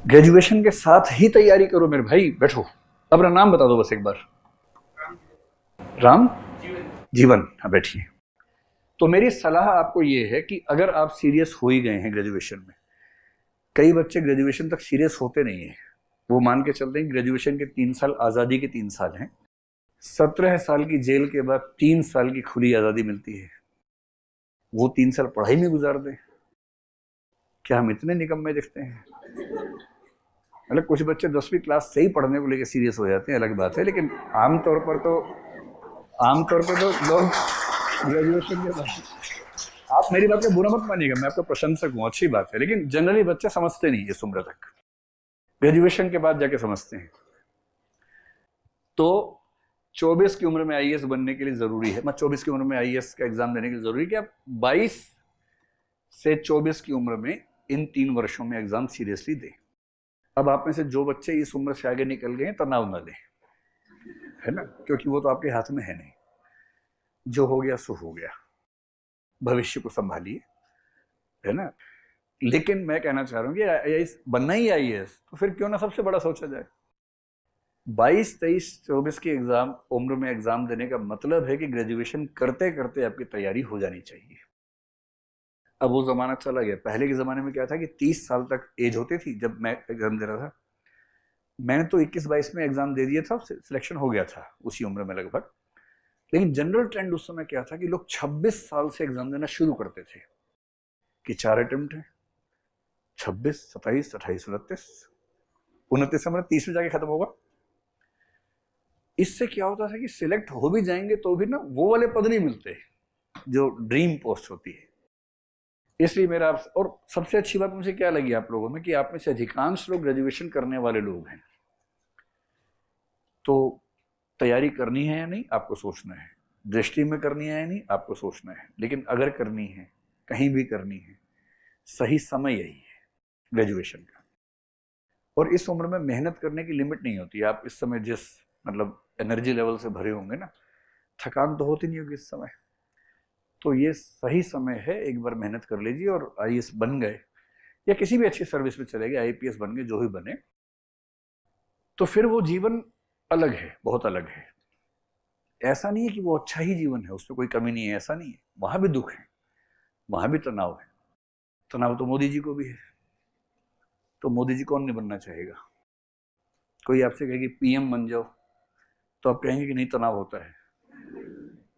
Graduation के साथ ही तैयारी करो मेरे भाई। बैठो, अपना नाम बता दो बस एक बार। राम जीवन। हाँ बैठिए। तो मेरी सलाह आपको ये है कि अगर आप सीरियस हो ही गए हैं ग्रेजुएशन में, कई बच्चे ग्रेजुएशन तक सीरियस होते नहीं है। वो मान के चलते हैं ग्रेजुएशन के 3 साल आज़ादी के 3 साल हैं, 17 साल की जेल के बाद 3 साल की खुली आज़ादी मिलती है। वो 3 साल पढ़ाई में गुजार दें। क्या हम इतने निकम्मे दिखते हैं? मतलब कुछ बच्चे 10वीं क्लास से ही पढ़ने को लेकर सीरियस हो जाते हैं, अलग बात है, लेकिन आमतौर पर तो लोग ग्रेजुएशन के बाद, आप मेरी बात का बुरा मत मानिएगा, मैं आपका प्रशंसक हूँ, अच्छी बात है, लेकिन जनरली बच्चे समझते नहीं इस उम्र तक, ग्रेजुएशन के बाद जाके समझते हैं। तो 24 की उम्र में आईएएस बनने के लिए जरूरी है, 24 की उम्र में आईएएस का एग्जाम देने के लिए जरूरी है कि आप 22 से 24 की उम्र में इन 3 वर्षों में एग्जाम सीरियसली दें। अब आप में से जो बच्चे इस उम्र से आगे निकल गए तनाव ना लें, है ना, क्योंकि वो तो आपके हाथ में है नहीं। जो हो गया सो हो गया, भविष्य को संभालिए, है ना। लेकिन मैं कहना चाह रहा हूँ कि आईएएस बनना ही आईएएस, तो फिर क्यों ना सबसे बड़ा सोचा जाए। 22, 23, 24 की एग्जाम उम्र में एग्जाम देने का मतलब है कि ग्रेजुएशन करते करते आपकी तैयारी हो जानी चाहिए। अब वो जमाना चला गया। पहले के जमाने में क्या था कि 30 साल तक एज होती थी जब मैं एग्जाम दे रहा था। मैंने तो 21-22 में एग्जाम दे दिया था, सिलेक्शन हो गया था उसी उम्र में लगभग। लेकिन जनरल ट्रेंड उस समय क्या था कि लोग 26 साल से एग्जाम देना शुरू करते थे कि 4 अटेम्प्ट है, 26, 27, 28, 29 में 30 में जाके खत्म होगा। इससे क्या होता था कि सिलेक्ट हो भी जाएंगे तो भी ना वो वाले पद नहीं मिलते जो ड्रीम पोस्ट होती है। इसलिए मेरा आप, और सबसे अच्छी बात मुझे क्या लगी आप लोगों में कि आप में से अधिकांश लोग ग्रेजुएशन करने वाले लोग हैं। तो तैयारी करनी है या नहीं आपको सोचना है, दृष्टि में करनी है या नहीं आपको सोचना है, लेकिन अगर करनी है, कहीं भी करनी है, सही समय यही है ग्रेजुएशन का। और इस उम्र में मेहनत करने की लिमिट नहीं होती। आप इस समय जिस मतलब एनर्जी लेवल से भरे होंगे ना, थकान तो होती नहीं होगी इस समय। तो ये सही समय है, एक बार मेहनत कर लीजिए और आईएएस बन गए या किसी भी अच्छी सर्विस में चले गए, आईपीएस बन गए, जो भी बने, तो फिर वो जीवन अलग है, बहुत अलग है। ऐसा नहीं है कि वो अच्छा ही जीवन है, उसमें कोई कमी नहीं है, ऐसा नहीं है। वहां भी दुख है, वहां भी तनाव है। तनाव तो मोदी जी को भी है। तो मोदी जी कौन नहीं बनना चाहेगा? कोई आपसे कहे कि पीएम बन जाओ तो आप कहेंगे कि नहीं, तनाव होता है।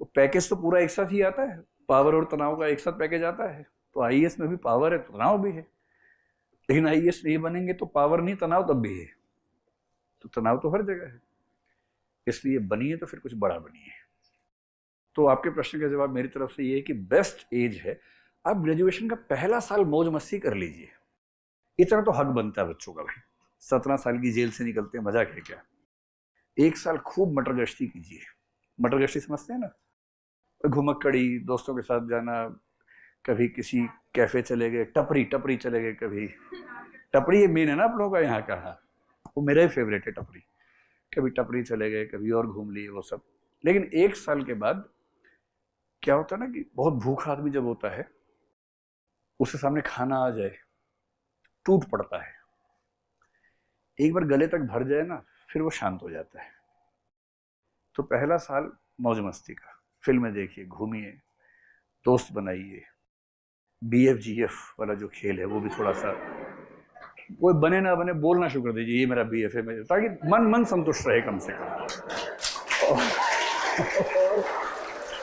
वो पैकेज तो पूरा एक साथ ही आता है, पावर और तनाव का एक साथ पैकेज आता है। तो आईएएस में भी पावर है, तनाव भी है। लेकिन आईएएस नहीं बनेंगे तो पावर नहीं, तनाव तब भी है। तो तनाव तो हर जगह है। इसलिए बनिए तो फिर कुछ बड़ा बनिए। तो आपके प्रश्न का जवाब मेरी तरफ से ये है कि बेस्ट एज है, आप ग्रेजुएशन का पहला साल मौज मस्ती कर लीजिए। इतना तो हक बनता है बच्चों का भाई। 17 साल की जेल से निकलते हैं, मजाक है क्या? एक साल खूब मटर गश्ती कीजिए। मटर गश्ती समझते हैं ना? घुमक्कड़ी, दोस्तों के साथ जाना, कभी किसी कैफे चले गए, टपरी टपरी चले गए कभी। टपरी ये मेन है ना आप लोगों का यहाँ का। हाँ, वो मेरा ही फेवरेट है टपरी। कभी टपरी चले गए, कभी और घूम लिए, वो सब। लेकिन 1 साल के बाद क्या होता है ना कि बहुत भूखा आदमी जब होता है, उसके सामने खाना आ जाए, टूट पड़ता है। एक बार गले तक भर जाए ना, फिर वो शांत हो जाता है। तो पहला साल मौज मस्ती का, फिल्में देखिए, घूमिए, दोस्त बनाइए। BFGF वाला जो खेल है वो भी थोड़ा सा, कोई बने ना बने बोलना शुरू कर दीजिए ये मेरा BF है, ताकि मन मन संतुष्ट रहे कम से कम। और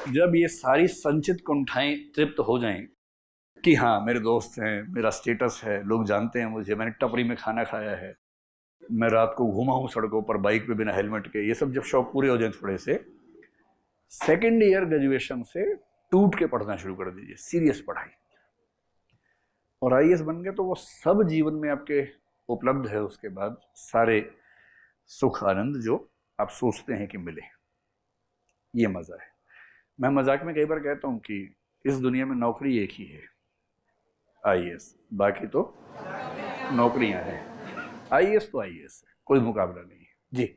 जब ये सारी संचित कुंठाएं तृप्त हो जाएं कि हाँ मेरे दोस्त हैं, मेरा स्टेटस है, लोग जानते हैं मुझे, मैंने टपरी में खाना खाया है, मैं रात को घूमा हूँ सड़कों पर बाइक पे बिना हेलमेट के, ये सब जब शौक पूरे हो जाए थोड़े से, सेकेंड ईयर ग्रेजुएशन से टूट के पढ़ना शुरू कर दीजिए, सीरियस पढ़ाई। और आईएएस बन गए तो वो सब जीवन में आपके उपलब्ध है उसके बाद, सारे सुख आनंद जो आप सोचते हैं कि मिले। ये मजा है। मैं मजाक में कई बार कहता हूं कि इस दुनिया में नौकरी एक ही है, आईएएस। बाकी तो नौकरियां हैं, आईएएस तो आईएएस है, कोई मुकाबला नहीं है जी।